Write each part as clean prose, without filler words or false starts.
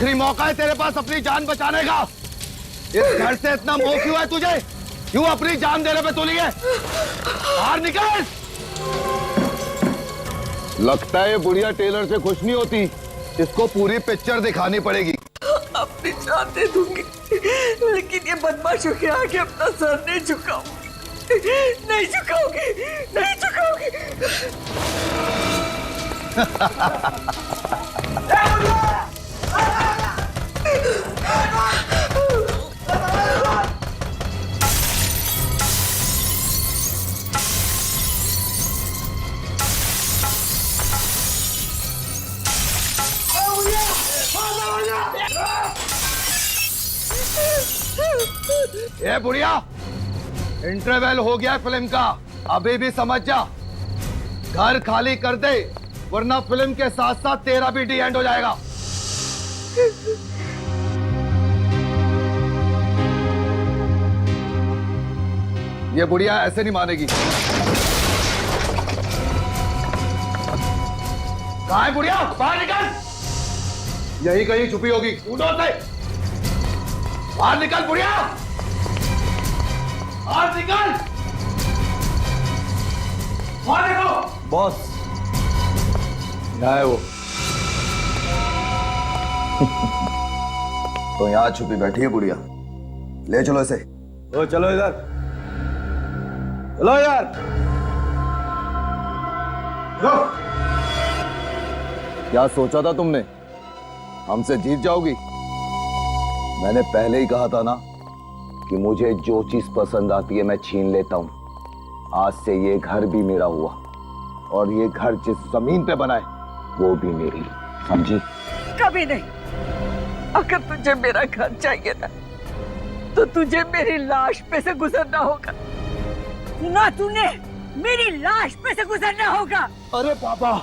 आखिरी मौका है तेरे पास अपनी जान बचाने का। इस घर से इतना मोह क्यों है तुझे? क्यों अपनी जान देने पे तुली है? बाहर निकल। लगता है ये बुढ़िया टेलर से खुश नहीं होती। इसको पूरी पिक्चर दिखानी पड़ेगी। अपनी जान दे दूंगी, लेकिन ये बदमाशों के आगे अपना सर नहीं झुकाऊंगी। नहीं झुकाऊंगी, नहीं झुकाऊंगी। ये बुढ़िया, इंटरवल हो गया फिल्म का, अभी भी समझ जा। घर खाली कर दे, वरना फिल्म के साथ साथ तेरा भी डी एंड हो जाएगा। ये बुढ़िया ऐसे नहीं मानेगी। कहाँ है बुढ़िया? बाहर निकल। यही कहीं छुपी होगी। कूदो से बाहर निकल बुढ़िया, बाहर निकल। बाहर देखो। बॉस, यहाँ है वो। तो यहाँ छुपी बैठी है बुढ़िया। ले चलो इसे। ओ चलो इधर, चलो यार। क्या सोचा था तुमने? हमसे जीत जाओगी? मैंने पहले ही कहा था ना कि मुझे जो चीज पसंद आती है मैं छीन लेता हूं। आज से ये घर भी मेरा हुआ, और ये घर जिस जमीन पे बना है वो भी मेरी, समझी? कभी नहीं। अगर तुझे मेरा घर चाहिए ना, तो तुझे मेरी लाश पे से गुजरना होगा। सुना तूने? मेरी लाश पे से गुजरना होगा। अरे पापा,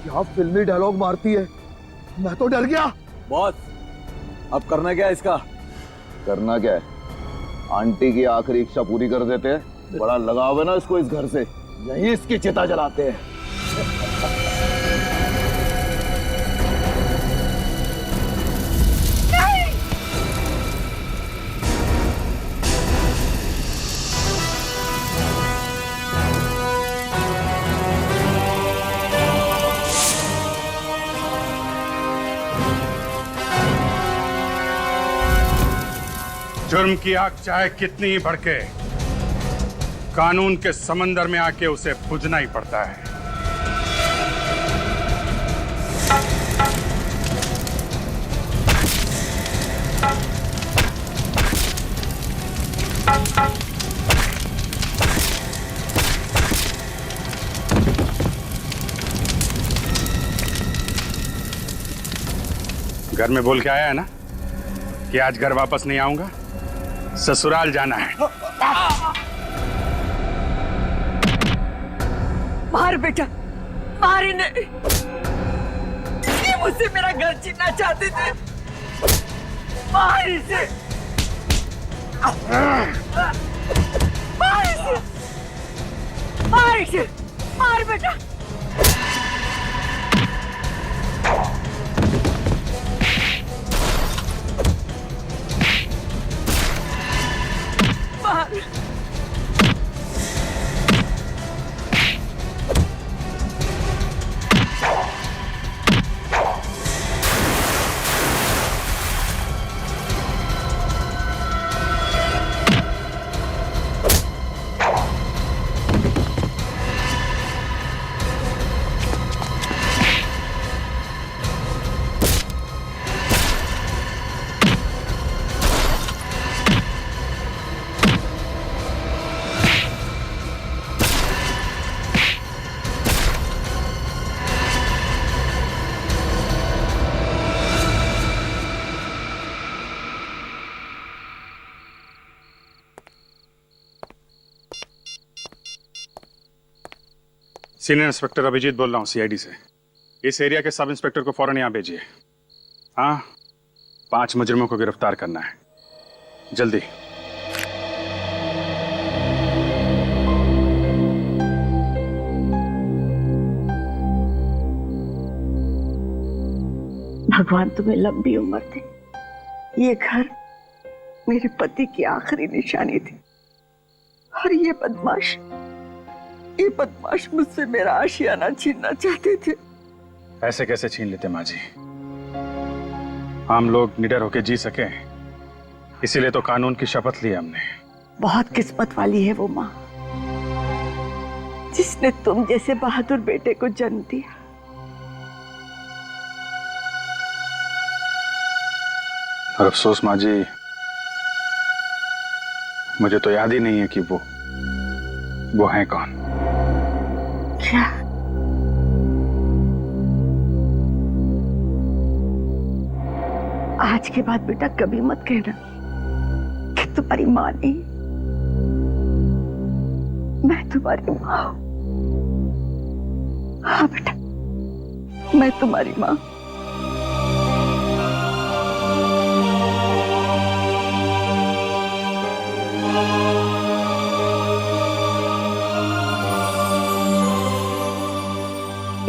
क्या फिल्मी डायलॉग मारती है, मैं तो डर गया। बॉस, अब करना क्या है इसका? करना क्या है? आंटी की आखिरी इच्छा पूरी कर देते हैं। बड़ा लगाव है ना इसको इस घर से, यही इसकी चिता जलाते हैं। जुर्म की आग चाहे कितनी ही भड़के, कानून के समंदर में आके उसे बुझना ही पड़ता है। घर में बोल के आया है ना कि आज घर वापस नहीं आऊंगा, ससुराल जाना है। मार बेटा, मार इन्हें। ये मुझसे मेरा घर छीनना चाहते थे। मार इसे, मार इसे, मार इसे, मार बेटा। मार। सीनियर इंस्पेक्टर अभिजीत बोल रहा हूँ, सीआईडी से। इस एरिया के सब इंस्पेक्टर को फौरन यहाँ भेजिए। हाँ, 5 मुजरिमों को गिरफ्तार करना है, जल्दी। भगवान तुम्हें लंबी उम्र दे। ये घर मेरे पति की आखिरी निशानी थी और ये बदमाश मुझसे मेरा आशियाना छीनना चाहते थे। ऐसे कैसे छीन लेते माँ जी? हम लोग निडर होके जी सके, इसीलिए तो कानून की शपथ ली हमने। बहुत किस्मत वाली है वो माँ जिसने तुम जैसे बहादुर बेटे को जन्म दिया। और अफसोस माँ जी, मुझे तो याद ही नहीं है कि वो है कौन। क्या? आज के बाद बेटा कभी मत कहना कि तुम्हारी माँ नहीं, मैं तुम्हारी माँ हूं। हाँ बेटा, मैं तुम्हारी माँ।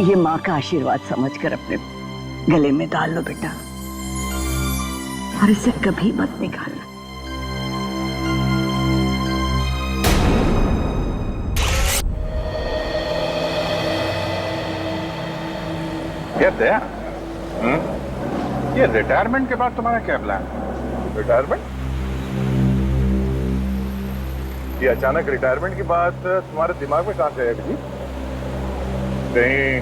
ये माँ का आशीर्वाद समझकर अपने गले में डाल लो बेटा, और इसे कभी मत निकालना। ये दया, ये रिटायरमेंट के बाद तुम्हारा क्या प्लान है? रिटायरमेंट? ये अचानक रिटायरमेंट की बात तुम्हारे दिमाग में कहां से है जी? कहीं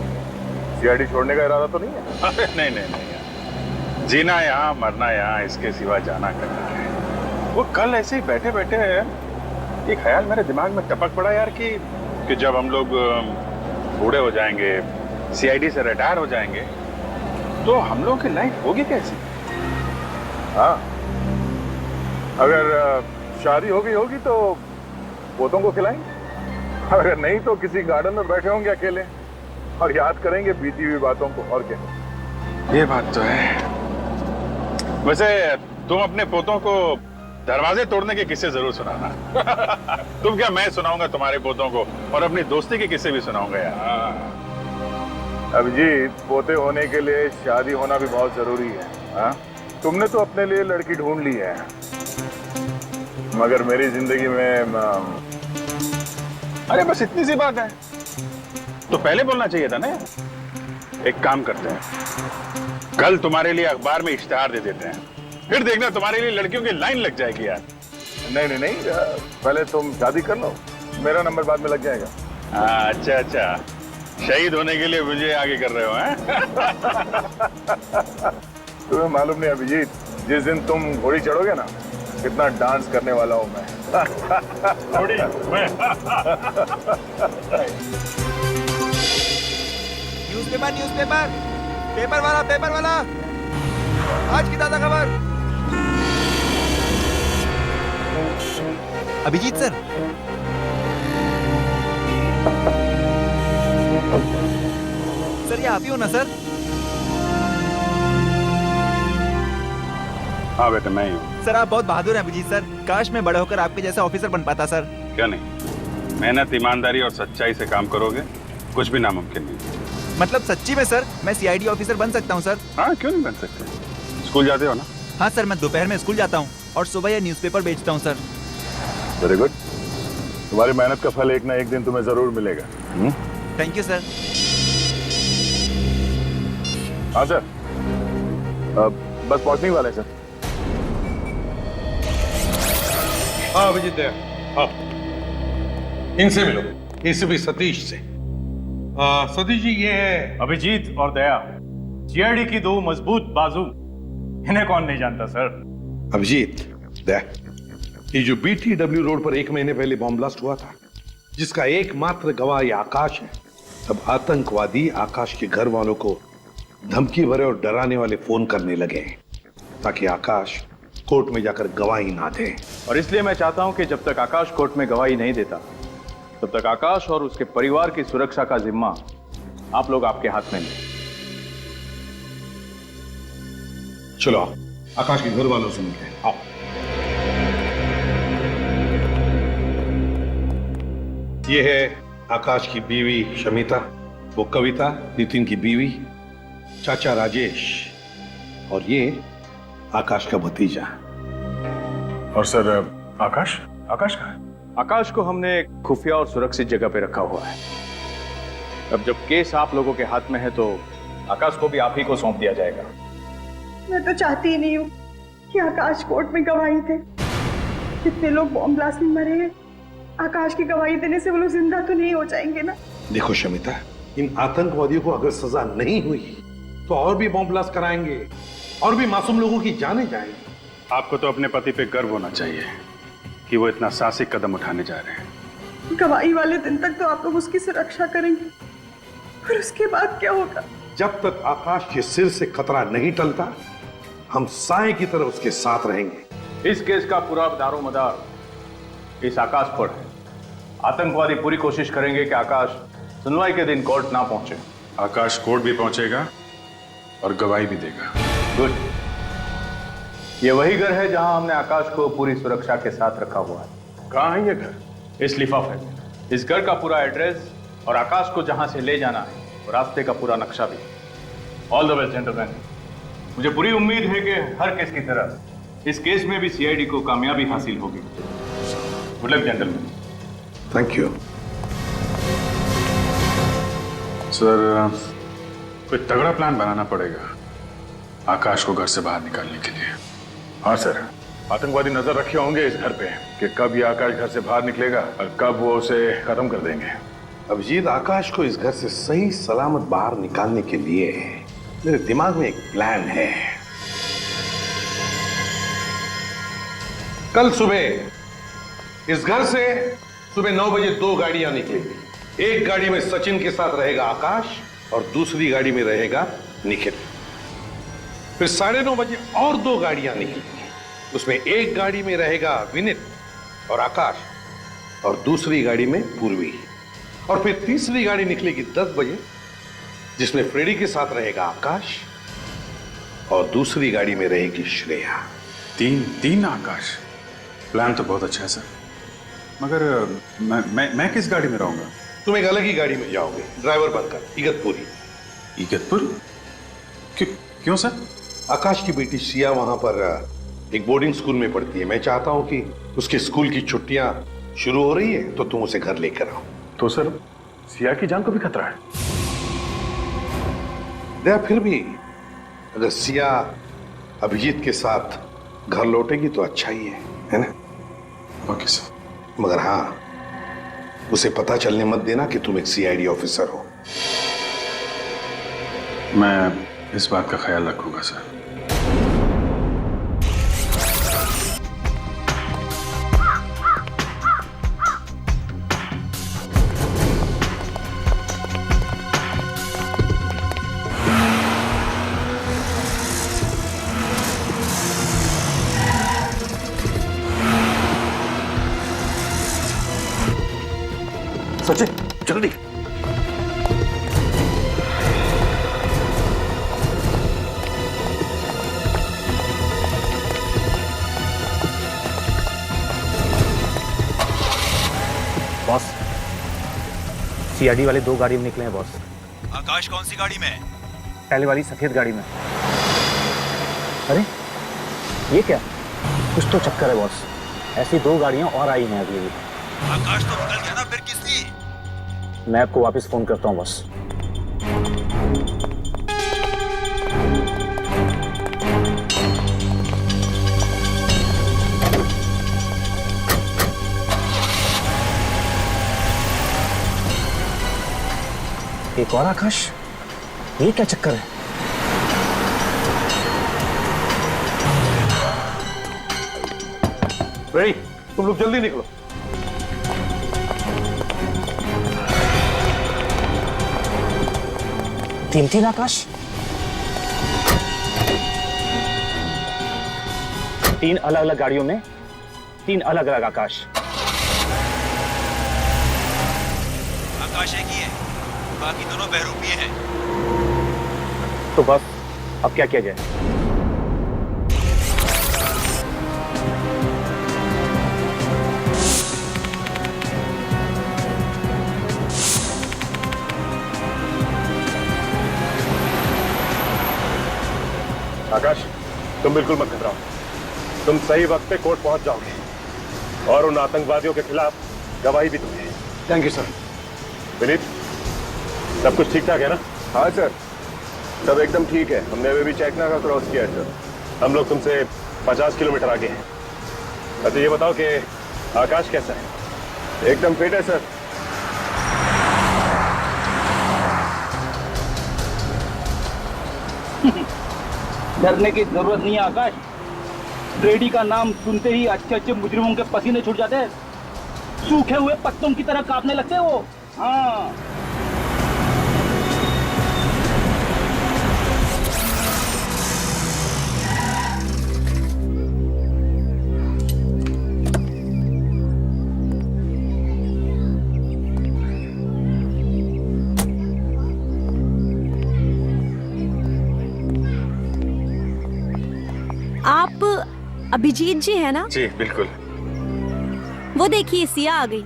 सीआईडी छोड़ने का इरादा तो नहीं है? अरे नहीं नहीं नहीं, जीना यहाँ मरना यहाँ, इसके सिवा जाना करना है। वो कल ऐसे ही बैठे बैठे एक ख्याल मेरे दिमाग में टपक पड़ा यार कि जब हम लोग बूढ़े हो जाएंगे, सीआईडी से रिटायर हो जाएंगे, तो हम लोगों की लाइफ होगी कैसी? हाँ, अगर शादी हो गई होगी तो पोतों को खिलाएंगे, अगर नहीं तो किसी गार्डन में बैठे होंगे अकेले और याद करेंगे बीती हुई बातों को। और क्या? ये बात तो है। वैसे तुम अपने पोतों को दरवाजे तोड़ने के किस्से जरूर सुनाना। तुम क्या, मैं सुनाऊंगा तुम्हारे पोतों को, और अपनी दोस्ती के किस्से भी सुनाऊंगा यार। अभिजीत, पोते होने के लिए शादी होना भी बहुत जरूरी है। हाँ, तुमने तो अपने लिए लड़की ढूंढ ली है, मगर मेरी जिंदगी में अरे बस इतनी सी बात है तो पहले बोलना चाहिए था ना। एक काम करते हैं, कल तुम्हारे लिए अखबार में इश्तिहार दे देते हैं, फिर देखना तुम्हारे लिए लड़कियों की लाइन लग जाएगी यार। नहीं नहीं नहीं, पहले तुम शादी कर लो, मेरा नंबर बाद में लग जाएगा। अच्छा अच्छा, शहीद होने के लिए मुझे आगे कर रहे हो हैं? तुम्हें मालूम नहीं अभिजीत, जिस दिन तुम घोड़ी चढ़ोगे ना, कितना डांस करने वाला हूं मैं। घोड़ी मैं। न्यूज़पेपर पेपर वाला आज की ताजा खबर। अभिजीत सर, सर ये आप ही हो ना सर? हाँ बेटा, मैं ही हूँ। सर आप बहुत बहादुर हैं अभिजीत सर, काश मैं बड़े होकर आपके जैसा ऑफिसर बन पाता सर। क्या नहीं, मेहनत ईमानदारी और सच्चाई से काम करोगे, कुछ भी नामुमकिन नहीं। मतलब सच्ची में सर, मैं सीआईडी ऑफिसर बन सकता हूँ सर? हाँ, क्यों नहीं बन सकते? स्कूल जाते हो ना? हाँ सर, मैं दोपहर में स्कूल जाता हूँ और सुबह ये न्यूज़पेपर बेचता हूँ सर। वेरी गुड, तुम्हारी मेहनत का फल एक ना एक दिन तुम्हें जरूर मिलेगा। Thank you sir. हाँ सर, बस पहुंचने वाले सर। हाँ अभिजीत दया, हाँ इनसे मिलो, एसीपी सतीश से। सतीश जी, ये है अभिजीत और दया, सीआईडी की दो मजबूत बाजू। इन्हें कौन नहीं जानता सर? अभिजीत दया। ये जो BTW रोड पर 1 महीने पहले बॉम्ब ब्लास्ट हुआ था, जिसका एकमात्र गवाह ये आकाश है, तब आतंकवादी आकाश के घर वालों को धमकी भरे और डराने वाले फोन करने लगे ताकि आकाश कोर्ट में जाकर गवाही ना दे। और इसलिए मैं चाहता हूं कि जब तक आकाश कोर्ट में गवाही नहीं देता, तब तक आकाश और उसके परिवार की सुरक्षा का जिम्मा आप लोग आपके हाथ में लें। चलो आओ, आकाश के घर वालों से मिलते हैं। आओ। ये है आकाश की बीवी शमिता, वो कविता नितिन की बीवी, चाचा राजेश और ये आकाश का भतीजा। और सर आकाश आकाश कहाँ है? आकाश को हमने एक खुफिया और सुरक्षित जगह पे रखा हुआ है। अब जब केस आप लोगों के हाथ में है तो आकाश को भी आप ही को सौंप दिया जाएगा। मैं तो चाहती ही नहीं हूँ कि आकाश कोर्ट में गवाही दे। कितने लोग बॉम्ब ब्लास्ट में मरे हैं, आकाश की गवाही देने से वो लोग जिंदा तो नहीं हो जाएंगे ना। देखो शमिता, इन आतंकवादियों को अगर सजा नहीं हुई तो और भी बॉम्ब ब्लास्ट कराएंगे और भी मासूम लोगों की जानें जाएंगी। आपको तो अपने पति पे गर्व होना चाहिए कि वो इतना साहसिक कदम उठाने जा रहे हैं। गवाही वाले दिन तक तो आप लोग उसकी सुरक्षा करेंगे, फिर उसके बाद क्या होगा? जब तक आकाश के सिर से खतरा नहीं टलता, हम साए की तरह उसके साथ रहेंगे। इस केस का पूरा दारो मदार इस आकाश पर है। आतंकवादी पूरी कोशिश करेंगे कि आकाश सुनवाई के दिन कोर्ट ना पहुंचे। आकाश कोर्ट भी पहुंचेगा और गवाही भी देगा। गुड। ये वही घर है जहां हमने आकाश को पूरी सुरक्षा के साथ रखा हुआ है। कहाँ है ये घर? इस लिफाफे में इस घर का पूरा एड्रेस और आकाश को जहां से ले जाना है और रास्ते का पूरा नक्शा भी। All the best gentleman. मुझे पूरी उम्मीद है कि हर केस की तरह इस केस में भी सीआईडी को कामयाबी हासिल होगी। Good luck gentleman. Thank you. Sir कोई तगड़ा प्लान बनाना पड़ेगा आकाश को घर से बाहर निकालने के लिए। हाँ सर, आतंकवादी नजर रखे होंगे इस घर पे कि कब ये आकाश घर से बाहर निकलेगा और कब वो उसे खत्म कर देंगे। अभिजीत, आकाश को इस घर से सही सलामत बाहर निकालने के लिए मेरे दिमाग में एक प्लान है। कल सुबह इस घर से सुबह 9 बजे 2 गाड़ियां निकलेंगी। एक गाड़ी में सचिन के साथ रहेगा आकाश और दूसरी गाड़ी में रहेगा निखिल। फिर 9:30 बजे और 2 गाड़ियां निकलेंगी। उसमें एक गाड़ी में रहेगा विनीत और आकाश और दूसरी गाड़ी में पूर्वी। और फिर तीसरी गाड़ी निकलेगी 10 बजे जिसमें फ्रेडी के साथ रहेगा आकाश और दूसरी गाड़ी में रहेगी श्रेया। तीन आकाश। प्लान तो बहुत अच्छा है सर, मगर मैं किस गाड़ी में रहूंगा? तुम एक अलग ही गाड़ी में जाओगे, ड्राइवर बनकर, इगतपुरी। इगतपुर? क्यों सर? आकाश की बेटी सिया वहां पर एक बोर्डिंग स्कूल में पढ़ती है। मैं चाहता हूं कि उसके स्कूल की छुट्टियां शुरू हो रही है तो तुम उसे घर लेकर आओ। तो सर सिया की जान को भी खतरा है। दया, फिर भी अगर सिया अभिजीत के साथ घर लौटेगी तो अच्छा ही है ना? Okay sir. मगर हाँ, उसे पता चलने मत देना कि तुम एक सीआईडी ऑफिसर हो। मैं इस बात का ख्याल रखूंगा सर। सचिन जल्दी। बॉस, सीआईडी वाले 2 गाड़ी में निकले हैं बॉस। आकाश कौन सी गाड़ी में है? पहले वाली सफेद गाड़ी में। अरे ये क्या, कुछ तो चक्कर है बॉस। ऐसी 2 गाड़ियां और आई हैं अगली। आकाश तो निकल गया ना, फिर किसकी? मैं आपको वापस फोन करता हूं बॉस। एक और आकाश, ये क्या चक्कर है? रेडी, तुम लोग जल्दी निकलो। तीन आकाश, 3 अलग अलग गाड़ियों में 3 अलग अलग आकाश। आकाश एक ही है, बाकी दोनों बहरूपीय हैं। तो बस अब क्या किया जाए? आकाश, तुम बिल्कुल मत घबराओ, तुम सही वक्त पे कोर्ट पहुंच जाओगे और उन आतंकवादियों के खिलाफ गवाही भी दोगे। Thank you sir. विनीत, सब कुछ ठीक ठाक है ना? हाँ सर, सब एकदम ठीक है। हमने अभी भी चेकना का क्रॉस किया है सर। हम लोग तुमसे 50 किलोमीटर आगे हैं। अच्छा ये बताओ कि आकाश कैसा है? एकदम फिट है सर। डरने की जरूरत नहीं है आकाश। ब्रेडी का नाम सुनते ही अच्छे अच्छे मुजरिमों के पसीने छूट जाते हैं, सूखे हुए पत्तों की तरह कांपने लगते हैं वो। हाँ, आप अभिजीत जी है ना? जी बिल्कुल। वो देखिए सिया आ गई।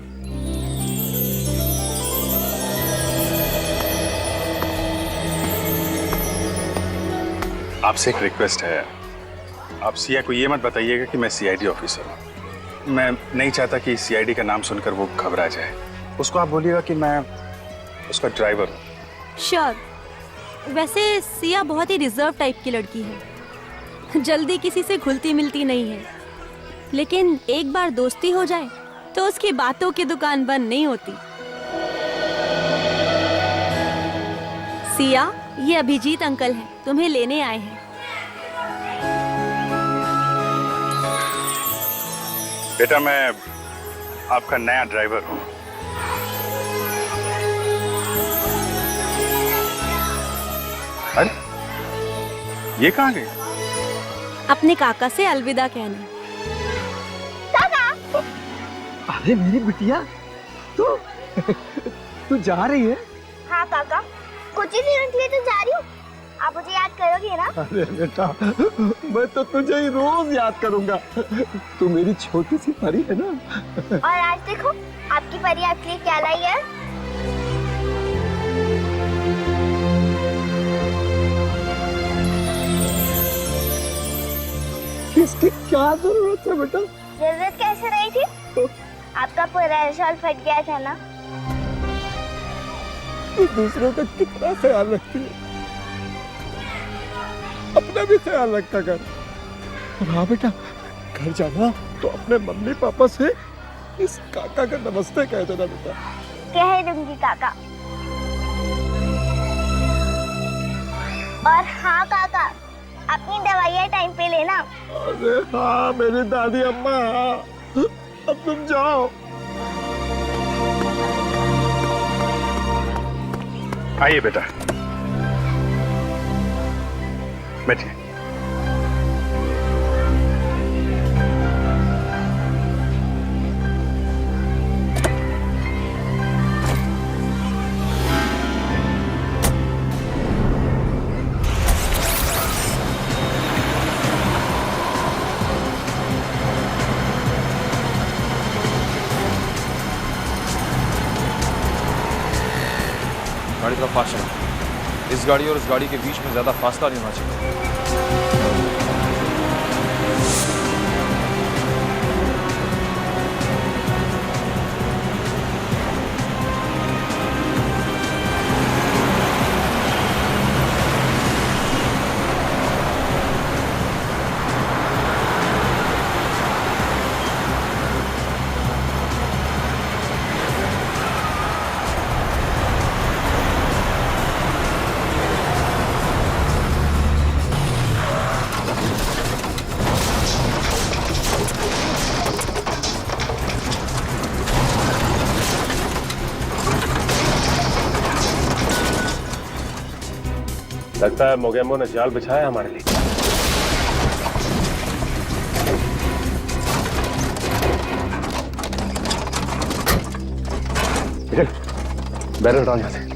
आपसे एक रिक्वेस्ट है, आप सिया को ये मत बताइएगा कि मैं सीआईडी ऑफिसर हूँ। मैं नहीं चाहता कि सीआईडी का नाम सुनकर वो घबरा जाए। उसको आप बोलिएगा कि मैं उसका ड्राइवर हूँ। श्योर। वैसे सिया बहुत ही रिजर्व टाइप की लड़की है, जल्दी किसी से घुलती मिलती नहीं है, लेकिन एक बार दोस्ती हो जाए तो उसकी बातों की दुकान बंद नहीं होती। सिया, ये अभिजीत अंकल हैं, तुम्हें लेने आए हैं। बेटा मैं आपका नया ड्राइवर हूँ। अरे ये कहाँ गए? अपने काका से अलविदा कहना। अरे मेरी बिटिया, तू जा रही है? हाँ काका, कुछ ही दिनों के लिए तो जा रही हूँ। आप मुझे याद करोगे ना? अरे बेटा, मैं तो तुझे ही रोज याद करूंगा। तू मेरी छोटी सी परी है ना। और आज देखो आपकी परी आपके लिए क्या लाई है। इसकी क्या जरूरत है बेटा? जरूरत कैसे रही थी? आपका पूरा शॉल फट गया था ना। तू दूसरों का कितना ख्याल रखती है, अपना भी ख्याल रखा कर। और हाँ बेटा, घर जाना तो अपने मम्मी पापा से इस काका का नमस्ते कह देना बेटा। कह दूंगी काका। और हाँ काका, अपनी दवाइयाँ टाइम पे लेना। अरे हाँ मेरी दादी अम्मा, अब तुम जाओ। आइए बेटा, बैठिए। गाड़ी थोड़ा फास्ट चला। इस गाड़ी और उस गाड़ी के बीच में ज्यादा फासला नहीं होना चाहिए। लगता है मोगेम्बो ने जाल बिछाया हमारे लिए। बैरल हटाओ यहाँ से।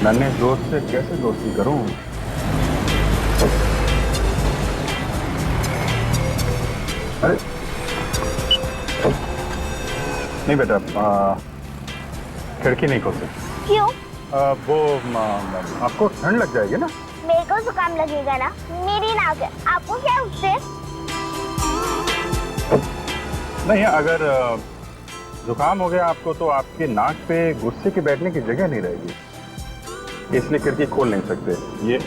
नन्हे दोस्त से कैसे दोस्ती करूं? अरे नहीं बेटा, खिड़की नहीं खोल सकती। क्यों? वो आपको ठंड लग जाएगी ना। मेरे को जुकाम लगेगा ना, मेरी नाक है, आपको क्या उससे? नहीं, अगर जुकाम हो गया आपको तो आपके नाक पे गुस्से के बैठने की जगह नहीं रहेगी, इसलिए खिड़की खोल नहीं सकते। ये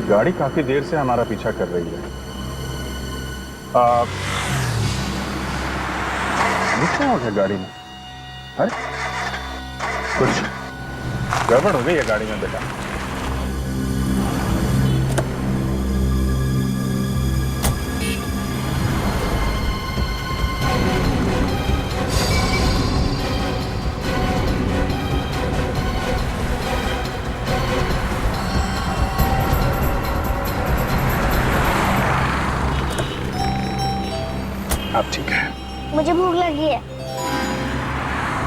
गाड़ी काफी देर से हमारा पीछा कर रही है। क्या हो गया गाड़ी में? अरे कुछ गड़बड़ हो गई है गाड़ी में बेटा। अब ठीक है। मुझे भूख लगी है।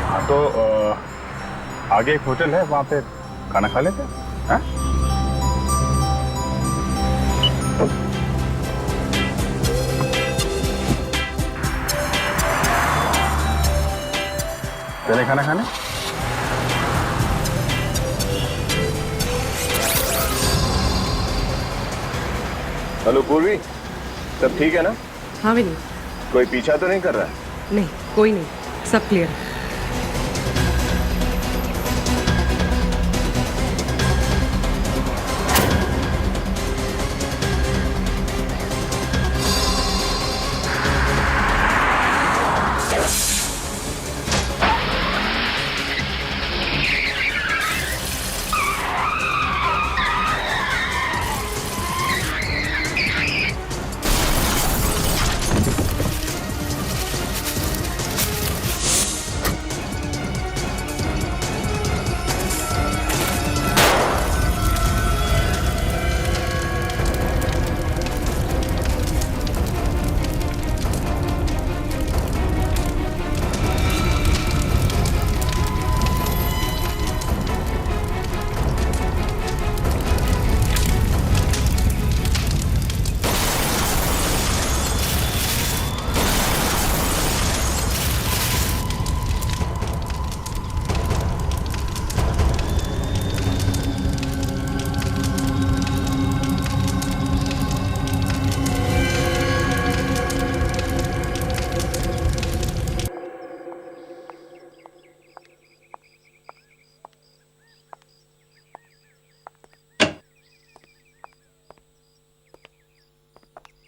हाँ तो आगे एक होटल है, वहां पे खाना खा लेते हैं। चले खाना खाने। हेलो पूर्वी, सब ठीक है ना? हाँ विनी। कोई पीछा तो नहीं कर रहा है? नहीं, कोई नहीं, सब क्लियर है।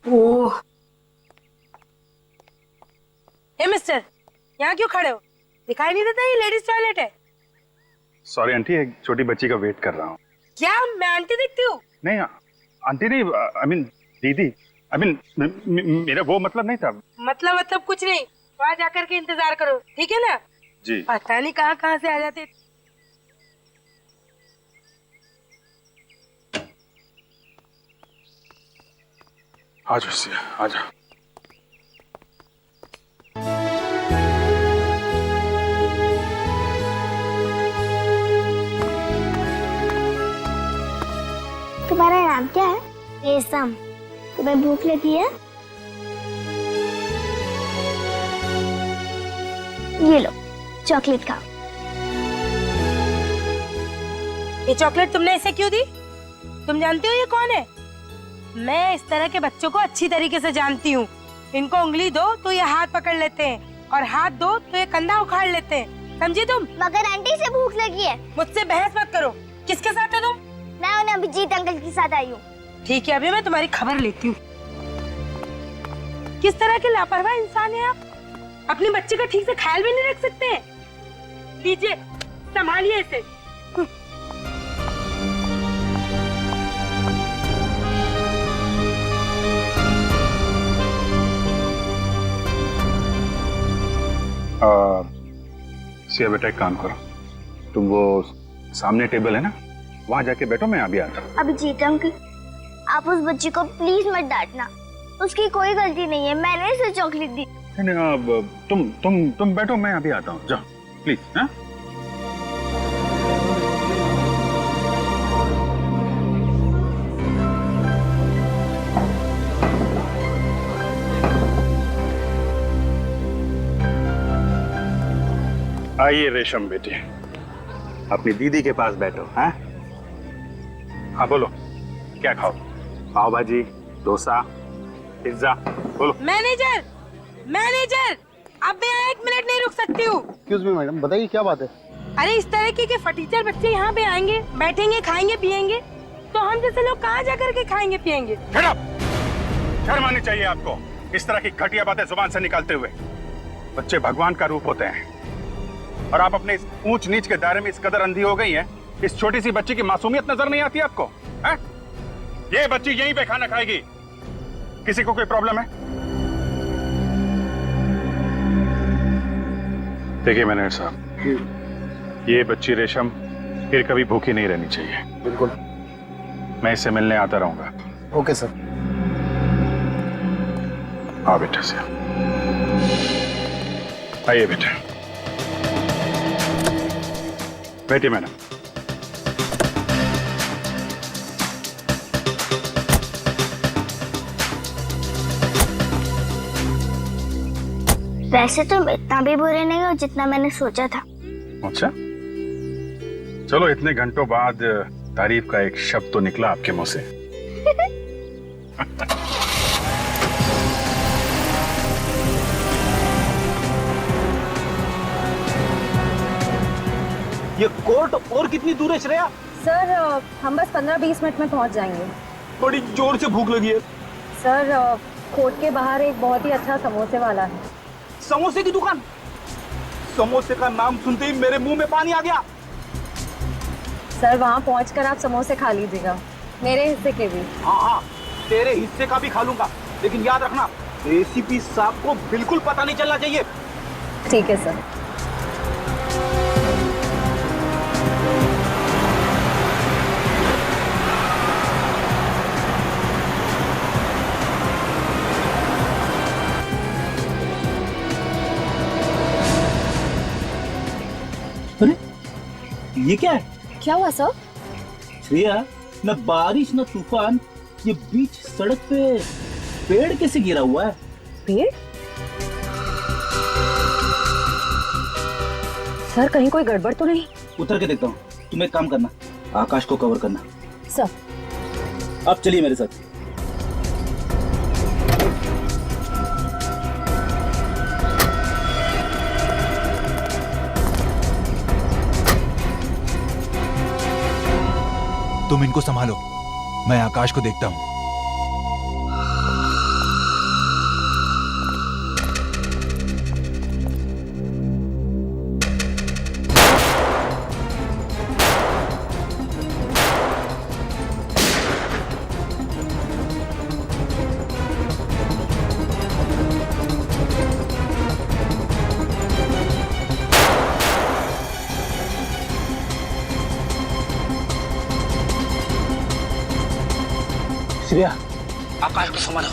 ओह, ए मिस्टर, यहाँ क्यों खड़े हो? दिखाई नहीं देता ये लेडीज टॉयलेट है? सॉरी आंटी, एक छोटी बच्ची का वेट कर रहा हूँ। क्या मैं आंटी दिखती हूँ? नहीं आंटी नहीं, आई मीन दीदी, आई मीन मेरा वो मतलब नहीं था। मतलब कुछ नहीं, वहाँ जाकर के इंतजार करो, ठीक है ना? जी। पता नहीं कहाँ से आ जाते। आजा सिया, आजा। तुम्हारा नाम क्या है? रेशम। तुम्हें भूख लगी है? ये लो, चॉकलेट खाओ। ये चॉकलेट तुमने इसे क्यों दी? तुम जानती हो ये कौन है? मैं इस तरह के बच्चों को अच्छी तरीके से जानती हूँ। इनको उंगली दो तो ये हाथ पकड़ लेते हैं, और हाथ दो तो ये कंधा उखाड़ लेते हैं, समझी तुम? मगर आंटी से भूख लगी है। मुझसे बहस मत करो। किसके साथ हो तुम? मैं उन्हें अभिजीत अंकल के साथ आई हूँ। ठीक है, अभी मैं तुम्हारी खबर लेती हूँ। किस तरह के लापरवाह इंसान है आप? अपने बच्चे का ठीक से ख्याल भी नहीं रख सकते हैं। लीजिए, संभालिए इसे। सिया बेटा, एक काम करो, तुम वो सामने टेबल है ना, वहां जाके बैठो, मैं अभी आता हूँ। अभिजीत अंकल, आप उस बच्ची को प्लीज मत डांटना, उसकी कोई गलती नहीं है, मैंने इसे चॉकलेट दी। नहीं, अब तुम बैठो, मैं अभी आता हूँ, जाओ प्लीज। हाँ आइए रेशम बेटी, अपनी दीदी के पास बैठो। हाँ हाँ बोलो, क्या खाओ? पाव भाजी, डोसा, पिज्जा, बोलो। मैनेजर, मैनेजर, अब मैं 1 मिनट नहीं रुक सकती हूँ। एक्सक्यूज मी मैडम, बताइए क्या बात है? अरे इस तरह के फटीचर बच्चे यहाँ पे आएंगे, बैठेंगे, खाएंगे, पिएंगे, तो हम जैसे लोग कहाँ जा करके खाएंगे पिएंगे? शर्म आनी चाहिए आपको इस तरह की घटिया बातें जुबान से निकालते हुए। बच्चे भगवान का रूप होते हैं और आप अपने इस ऊंच नीच के दायरे में इस कदर अंधी हो गई हैं, इस छोटी सी बच्ची की मासूमियत नजर नहीं आती आपको? है? ये बच्ची यहीं पे खाना खाएगी, किसी को कोई प्रॉब्लम है? देखिए मैनेजर साहब, ये बच्ची रेशम फिर कभी भूखी नहीं रहनी चाहिए। बिल्कुल, मैं इससे मिलने आता रहूंगा। Okay sir. आओ बेटा से, आइए बेटा, बैठिए मैडम। वैसे तो इतना भी बुरे नहीं हो जितना मैंने सोचा था। अच्छा, चलो इतने घंटों बाद तारीफ का एक शब्द तो निकला आपके मुंह से। ये कोर्ट और कितनी दूर है श्रेया? सर हम बस 15-20 मिनट में पहुंच जाएंगे। बड़ी जोर से भूख लगी है। सर कोर्ट के बाहर एक बहुत ही अच्छा समोसे वाला है। समोसे की दुकान? समोसे का नाम सुनते ही मेरे मुंह में पानी आ गया। सर वहाँ पहुंचकर आप समोसे खा लीजिएगा, मेरे हिस्से के भी। हाँ हाँ, तेरे हिस्से का भी खा लूंगा, लेकिन याद रखना एसीपी साहब को बिल्कुल पता नहीं चलना चाहिए। ठीक है सर। अरे ये क्या है? क्या हुआ सर? श्रेया, न बारिश न तूफान, ये बीच सड़क पे पेड़ कैसे गिरा हुआ है? पेड़? सर कहीं कोई गड़बड़ तो नहीं? उतर के देखता हूँ। तुम एक काम करना, आकाश को कवर करना। सर। आप चलिए मेरे साथ। तुम इनको संभालो, मैं आकाश को देखता हूं। श्रेया, आकाश को संभालो,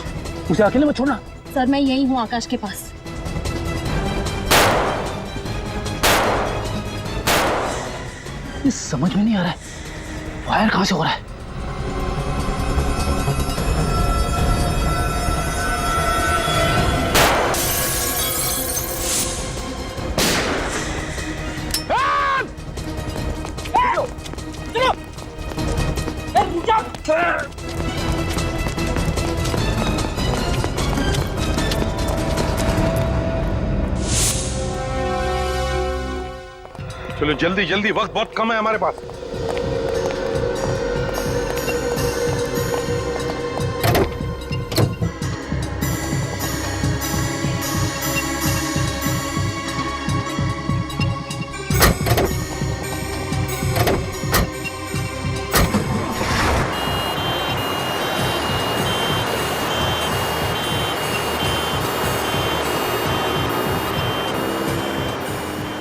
उसे अकेले मत छोड़ना। सर मैं यही हूँ आकाश के पास। ये समझ में नहीं आ रहा है, फायर कहां से हो रहा है? चलो जल्दी जल्दी, वक्त बहुत कम है हमारे पास।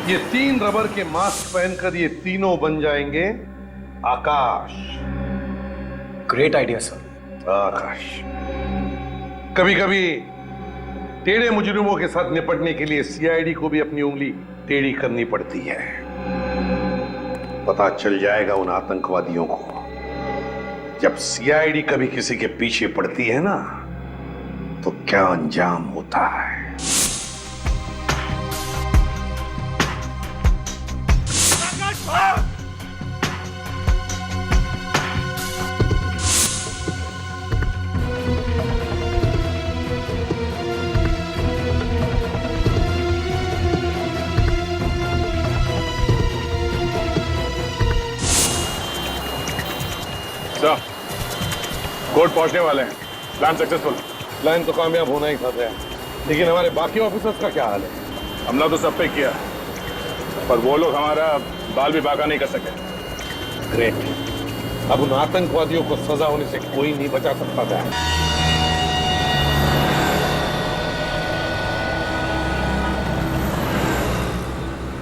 ये 3 रबर के मास्क पहनकर ये तीनों बन जाएंगे आकाश। ग्रेट आइडिया सर, आकाश, कभी कभी टेढ़े मुजरिमों के साथ निपटने के लिए सीआईडी को भी अपनी उंगली टेढ़ी करनी पड़ती है। पता चल जाएगा उन आतंकवादियों को, जब सीआईडी कभी किसी के पीछे पड़ती है ना, तो क्या अंजाम होता है। कोर्ट पहुंचने वाले हैं। Plan successful. प्लान तो कामयाब होना ही था, लेकिन हमारे बाकी ऑफिसर्स का क्या हाल है? हमला तो सब पे किया, पर वो लोग हमारा बाल भी बाका नहीं कर सके। ग्रेट। अब उन आतंकवादियों को सजा होने से कोई नहीं बचा सकता था।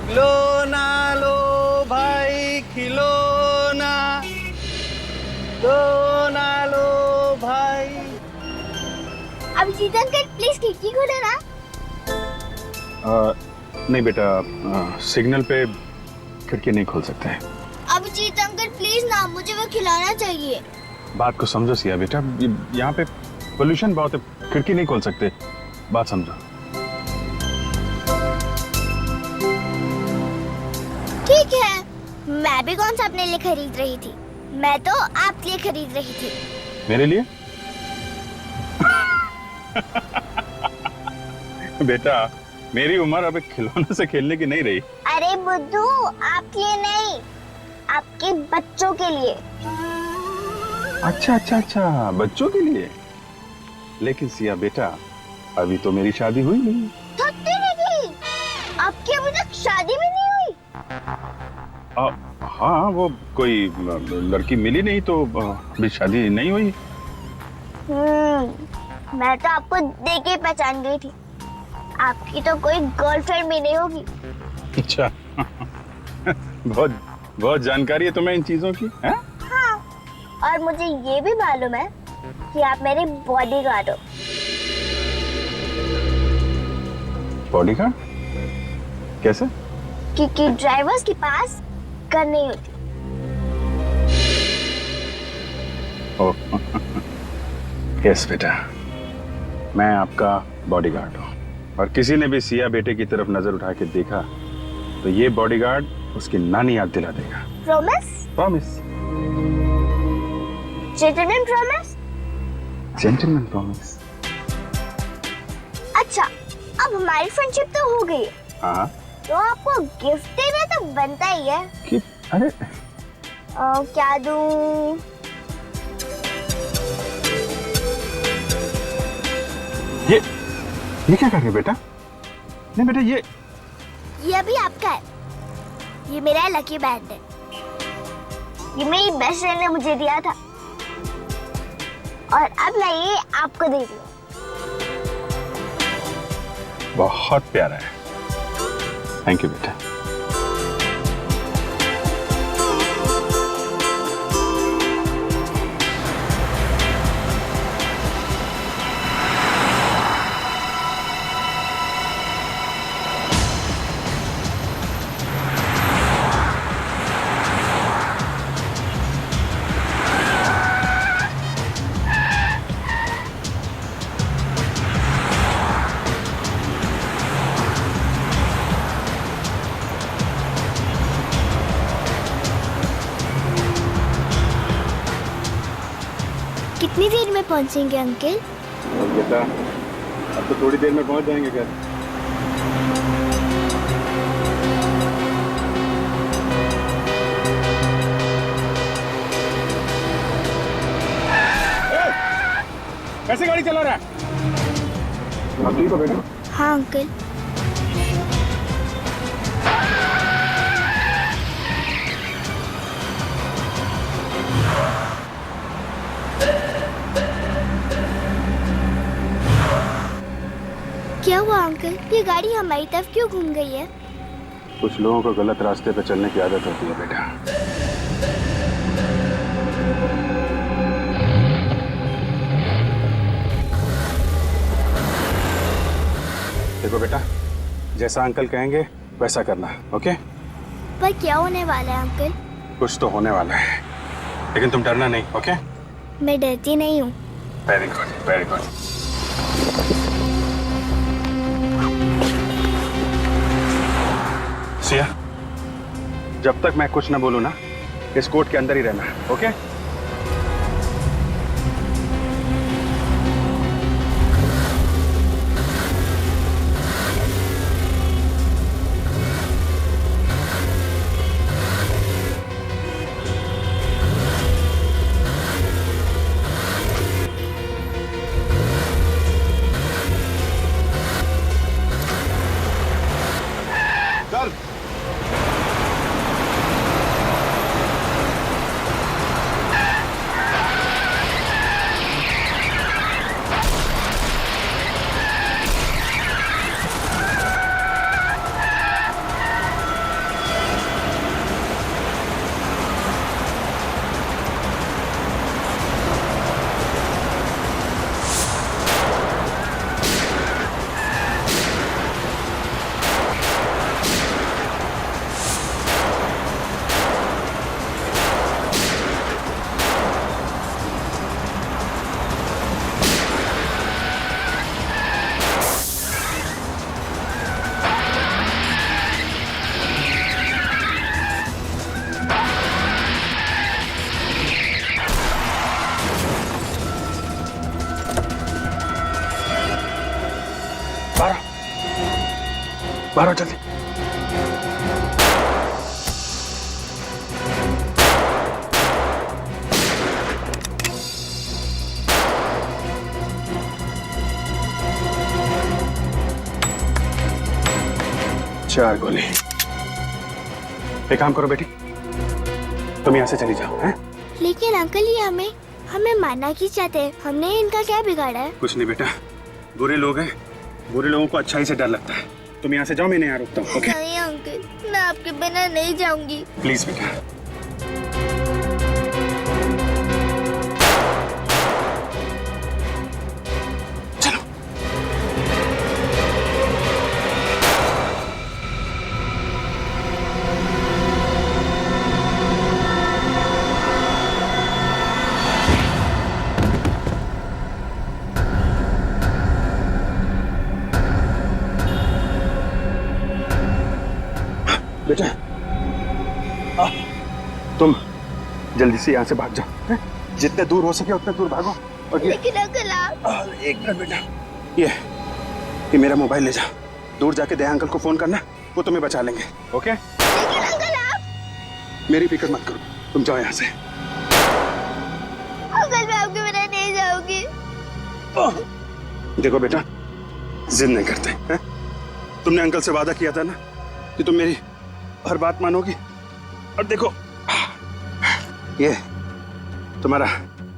खिलौना लो भाई, खिलौना लो भाई। अभिजीत अंकल प्लीज खिड़की खोलो ना। नहीं बेटा, सिग्नल पे खिड़की नहीं खोल सकते हैं। अभिजीत अंकल प्लीज ना, मुझे वो खिलाना चाहिए। बात को समझो सिया बेटा, यहाँ पे पोल्यूशन बहुत है, खिड़की नहीं खोल सकते। बात समझो। ठीक है, मैं भी कौन सा अपने लिए खरीद रही थी, मैं तो आपके लिए खरीद रही थी। मेरे लिए? बेटा, मेरी उम्र अब खिलौने से खेलने की नहीं रही। अरे बुद्धू, आपके लिए नहीं, आपके बच्चों के लिए। अच्छा, बच्चों के लिए। लेकिन सिया बेटा, अभी तो मेरी शादी हुई नहीं। थकती नहीं, आपकी अभी तक शादी भी नहीं हुई। हाँ, वो कोई लड़की मिली नहीं तो अभी शादी नहीं हुई। मैं तो आपको देख के पहचान गई थी, आपकी तो कोई गर्लफ्रेंड भी नहीं होगी। अच्छा। बहुत जानकारी है तुम्हें इन चीजों की, है? हाँ, और मुझे ये भी मालूम है कि आप मेरे बॉडीगार्ड हो। बॉडीगार्ड? कैसे? क्योंकि ड्राइवर्स के पास गन नहीं होती। यस बेटा, मैं आपका बॉडीगार्ड हूँ, और किसी ने भी सिया बेटे की तरफ नजर उठा के देखा तो ये बॉडीगार्ड उसकी नानी याद दिला देगा। Promise? Promise. Gentleman promise? Gentleman promise. अच्छा, अब हमारी फ्रेंडशिप तो हो गई है, हाँ, तो आपको गिफ्ट देना तो बनता ही है। कि अरे क्या दूं? ये क्या कर रहे हो बेटा? नहीं बेटा, ये अभी आपका है, ये मेरा लकी बैंड है, ये मेरी बेस्ट फ्रेंड ने मुझे दिया था, और अब मैं ये आपको दे रही हूँ। बहुत प्यारा है, थैंक यू बेटा। कितनी देर में पहुंचेंगे अंकल? बेटा, अब तो थोड़ी देर में पहुंच जाएंगे घर। कैसे गाड़ी चला रहा है? आप ठीक हो बेटा? हाँ अंकल। क्या हुआ अंकल, ये गाड़ी हमारी तरफ क्यों घूम गई है? कुछ लोगों को गलत रास्ते पर चलने की आदत होती है बेटा। देखो बेटा, जैसा अंकल कहेंगे वैसा करना, ओके? पर क्या होने वाला है अंकल? कुछ तो होने वाला है, लेकिन तुम डरना नहीं, ओके? मैं डरती नहीं हूँ। Very good, very good. Siya, जब तक मैं कुछ ना बोलूं ना, इस कोर्ट के अंदर ही रहना, ओके? चल। बाहर जल्दी। चार गोली। एक काम करो बेटी, तुम यहां से चली जाओ, हैं? लेकिन अंकल ये हमें मारना क्यों चाहते हैं? हमने इनका क्या बिगाड़ा है? कुछ नहीं बेटा, बुरे लोग हैं, बुरे लोगों को अच्छाई से डर लगता है। तुम यहाँ से जाओ, मैं यहाँ रुकता हूँ, ओके? नहीं अंकल, मैं आपके बिना नहीं जाऊंगी। प्लीज बेटा। चलो। बेटा, तुम जल्दी से यहाँ से भाग जाओ, हैं? जितने दूर हो सके उतने दूर भागो। और लेकिन अंकल आप... एक मिनट बेटा, ये मेरा मोबाइल ले जाओ, दूर जाके दया अंकल को फोन करना, वो तुम्हें बचा लेंगे, ओके? लेकिन अंकल आप... मेरी फिक्र मत करो, तुम जाओ यहाँ से। अंकल मैं आपके बिना नहीं जाऊंगी। देखो बेटा, जिद नहीं करते, हैं? तुमने अंकल से वादा किया था ना कि तुम मेरी हर बात मानोगी। और देखो, ये तुम्हारा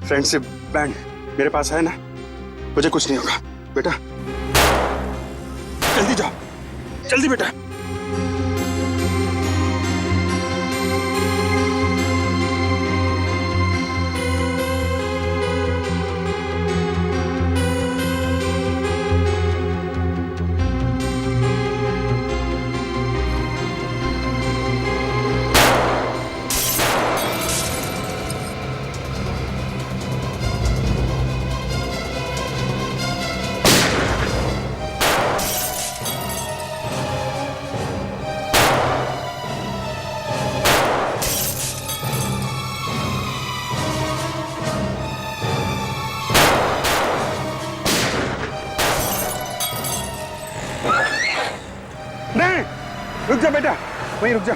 फ्रेंडशिप बैंड मेरे पास है ना, मुझे कुछ नहीं होगा बेटा। जल्दी जाओ, जल्दी बेटा। नहीं, रुक जा बेटा, वहीं रुक जा।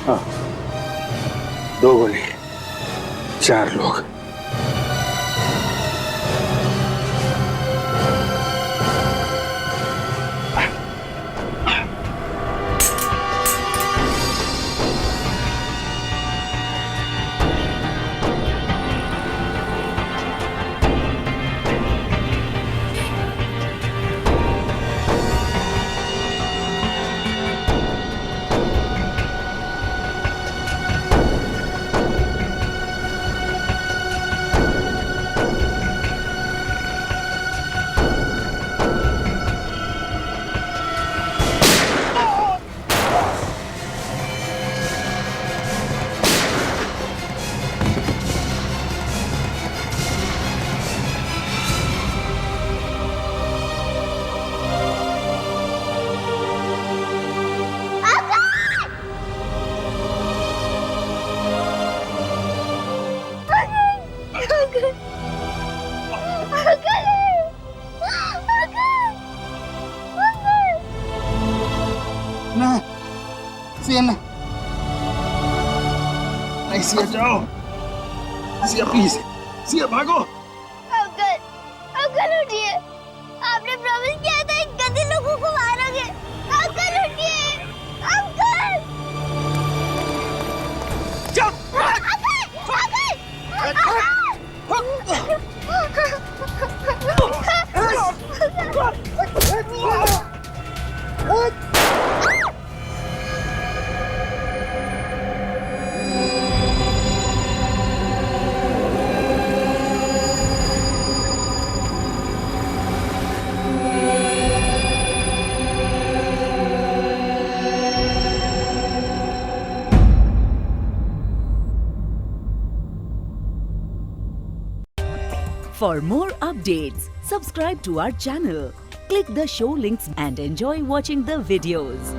हाँ, 2 गोली, 4 लोग। पेन है। नहीं सिया जाओ, सिया प्लीज, सिया भागो। अंकल, अंकल उठिए, आपने प्रॉमिस किया था इन गंदे लोगों को मारोगे। अंकल उठिए, अंकल। चुप। For more updates, subscribe to our channel, click the show links and enjoy watching the videos.